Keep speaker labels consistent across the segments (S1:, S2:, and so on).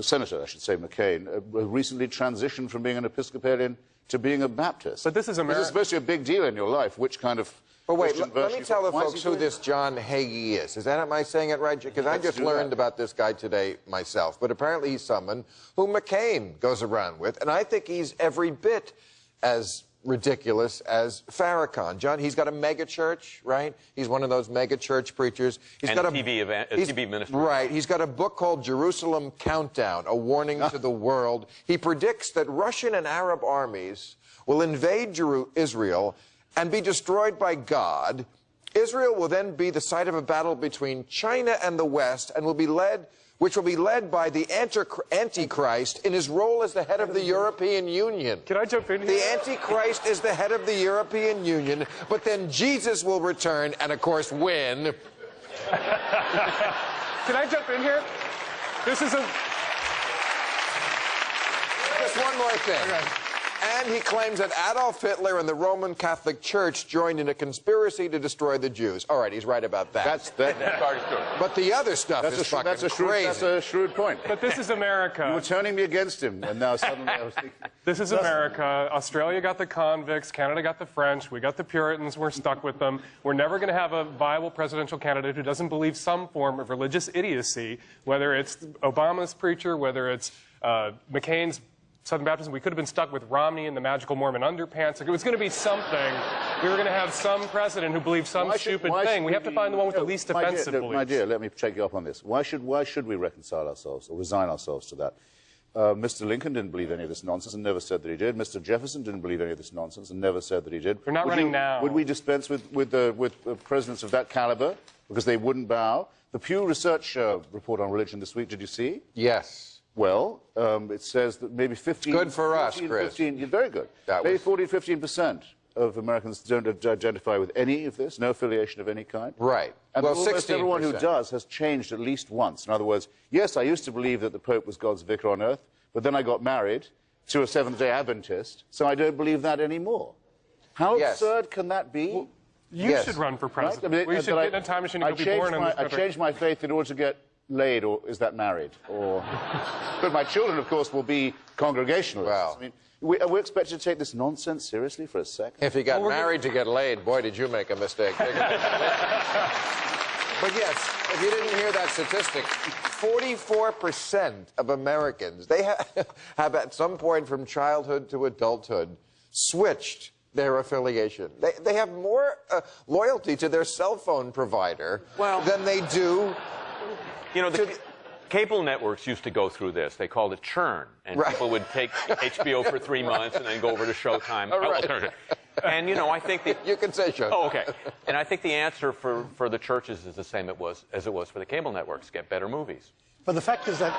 S1: Senator, I should say, McCain, recently transitioned from being an Episcopalian to being a Baptist.
S2: But this is America.
S1: This is supposed to be a big deal in your life. Which kind of...
S3: But wait, let me tell the folks who this John Hagee is. Am I saying it right? Because I just learned about this guy today myself. But apparently he's someone who McCain goes around with. And I think he's every bit as ridiculous as Farrakhan. John, he's got a mega church, right? He's one of those mega church preachers. He's got a TV ministry. Right. He's got a book called Jerusalem Countdown, a warning to the world. He predicts that Russian and Arab armies will invade Israel and be destroyed by God. Israel will then be the site of a battle between China and the West and which will be led by the Antichrist in his role as the head of the European Union.
S2: Can I jump in here?
S3: The Antichrist is the head of the European Union, but then Jesus will return and, of course, win.
S2: Can I jump in here? This is a...
S3: Just one more thing. Okay. And he claims that Adolf Hitler and the Roman Catholic Church joined in a conspiracy to destroy the Jews. All right, he's right about that. But the other stuff is fucking crazy.
S1: That's a shrewd point.
S2: But this is America.
S1: You were turning me against him, and now suddenly I was thinking...
S2: This is America. Australia got the convicts. Canada got the French. We got the Puritans. We're stuck with them. We're never going to have a viable presidential candidate who doesn't believe some form of religious idiocy, whether it's Obama's preacher, whether it's McCain's Southern Baptism. We could have been stuck with Romney and the magical Mormon underpants. Like, it was going to be something. We were going to have some president who believed some stupid thing. We have to find the one with the least offensive beliefs.
S1: My dear, let me take you up on this. Why should we reconcile ourselves or resign ourselves to that? Mr. Lincoln didn't believe any of this nonsense and never said that he did. Mr. Jefferson didn't believe any of this nonsense and never said that he did.
S2: They're not running now.
S1: Would we dispense with presidents of that caliber because they wouldn't bow? The Pew Research report on religion this week, did you see?
S3: Yes.
S1: Well, it says that maybe 15...
S3: Good for us, Chris.
S1: 15, very good. Maybe 14–15% of Americans don't identify with any of this, no affiliation of any kind.
S3: Right.
S1: And
S3: well,
S1: almost
S3: 16%.
S1: everyone who does has changed at least once. In other words, yes, I used to believe that the Pope was God's vicar on earth, but then I got married to a Seventh-day Adventist, so I don't believe that anymore. How absurd can that be?
S2: Well, you should run for president. Right? I mean, we should get in a time machine and be born in this country.
S1: I changed my faith in order to get laid, or is that married? Or... But my children, of course, will be Congregationalists.
S3: Well,
S1: I mean, are we expected to take this nonsense seriously for a second?
S3: If you got married to get laid, boy, did you make a mistake. But yes, if you didn't hear that statistic, 44% of Americans, they have at some point from childhood to adulthood switched their affiliation. They have more loyalty to their cell phone provider than they do...
S4: You know, the cable networks used to go through this. They called it churn. And people would take HBO for 3 months and then go over to Showtime. And, you know, I think that...
S3: You can say Showtime.
S4: Oh, okay. And I think the answer for the churches is the same as it was for the cable networks. Get better movies.
S5: But the fact is that...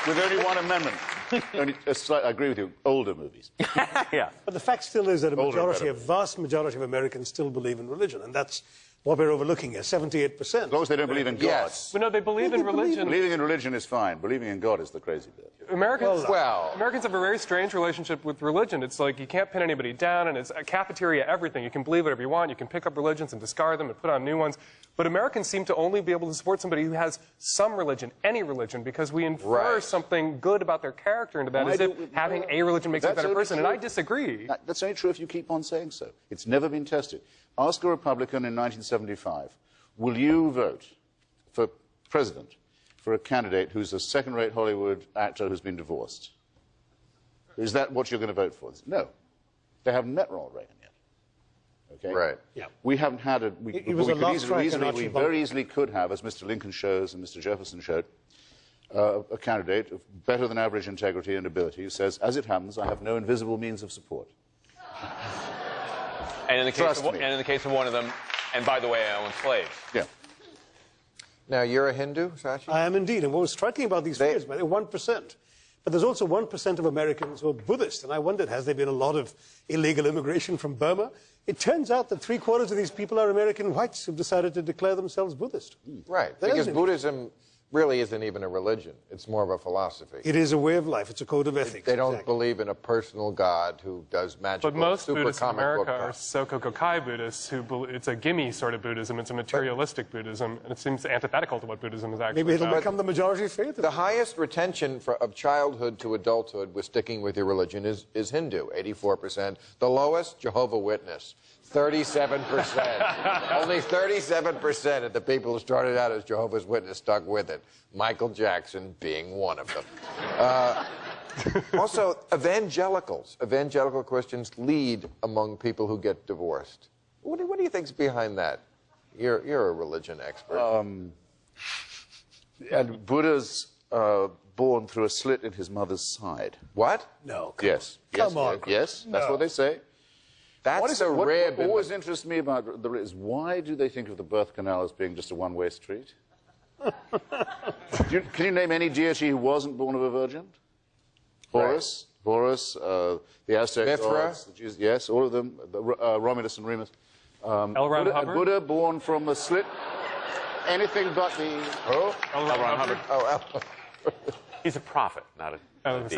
S1: With only one amendment. I agree with you, older movies.
S4: Yeah.
S5: But the fact still is that a vast majority of Americans still believe in religion, and that's what we're overlooking here, 78%.
S1: As long as they don't believe in God.
S3: Yes.
S2: But no, they believe in religion.
S1: Believing in religion is fine. Believing in God is the crazy bit.
S2: Americans have a very strange relationship with religion. It's like you can't pin anybody down, and it's a cafeteria everything. You can believe whatever you want. You can pick up religions and discard them and put on new ones. But Americans seem to only be able to support somebody who has some religion, any religion, because we infer something good about their character into that, as if having a religion makes them a better person. And I disagree.
S1: That's only true if you keep on saying so. It's never been tested. Ask a Republican in 1975, will you vote for president for a candidate who's a second-rate Hollywood actor who's been divorced? Is that what you're going to vote for? No. They haven't met Ronald Reagan yet. Okay?
S3: Right.
S5: Yeah.
S1: We haven't had a... We very easily could have, as Mr. Lincoln shows and Mr. Jefferson showed, a candidate of better-than-average integrity and ability who says, as it happens, I have no invisible means of support.
S4: And in the case of one of them, and by the way, I own slaves.
S1: Yeah.
S3: Now, you're a Hindu, Shashi?
S5: I am indeed. And what was striking about these figures, they're 1%. But there's also 1% of Americans who are Buddhist. And I wondered, has there been a lot of illegal immigration from Burma? It turns out that 3/4 of these people are American whites who've decided to declare themselves Buddhist.
S3: Right, because Buddhism really isn't even a religion. It's more of a philosophy.
S5: It is a way of life. It's a code of ethics.
S3: They don't believe in a personal God who does magical,
S2: But most
S3: super
S2: Buddhists in
S3: comic
S2: America
S3: book
S2: are Soka Gakkai Buddhists who it's a gimme sort of Buddhism. It's a materialistic Buddhism, and it seems antithetical to what Buddhism is actually
S5: Maybe it'll
S2: about.
S5: become the majority faith.
S3: The highest retention of childhood to adulthood with sticking with your religion is Hindu, 84%. The lowest, Jehovah's Witness, 37%. Only 37% of the people who started out as Jehovah's Witness stuck with it. Michael Jackson being one of them. Also, evangelical Christians lead among people who get divorced. What do you think's behind that? You're a religion expert.
S1: And Buddha's born through a slit in his mother's side.
S3: What?
S5: No.
S1: Yes.
S5: Come on.
S1: Yes, that's what they say.
S3: That's a rib.
S1: What always interests me about the rib is why do they think of the birth canal as being just a one-way street? Can you name any deity who wasn't born of a virgin? Horus, the Aztec gods, the Jews, yes, all of them, Romulus and Remus.
S2: L. Ron Hubbard?
S1: Buddha born from a slit, anything but the...
S2: L. Ron Hubbard?
S4: He's a prophet, not a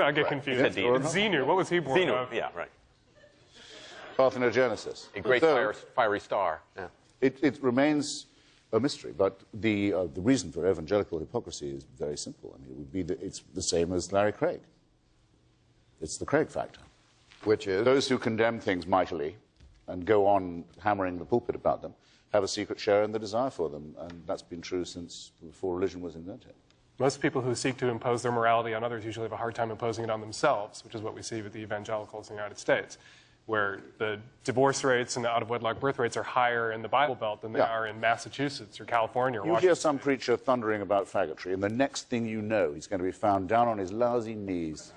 S2: I get confused. Xenu, what was he born of?
S4: Yeah, right.
S1: Parthenogenesis.
S4: A great fiery star. Yeah.
S1: It remains a mystery, but the reason for evangelical hypocrisy is very simple. I mean, it would be it's the same as Larry Craig. It's the Craig factor.
S3: Which is?
S1: Those who condemn things mightily and go on hammering the pulpit about them have a secret share in the desire for them, and that's been true since before religion was invented.
S2: Most people who seek to impose their morality on others usually have a hard time imposing it on themselves, which is what we see with the evangelicals in the United States, where the divorce rates and the out-of-wedlock birth rates are higher in the Bible Belt than they are in Massachusetts or California or Washington.
S1: You hear some preacher thundering about faggotry, and the next thing you know, he's going to be found down on his lousy knees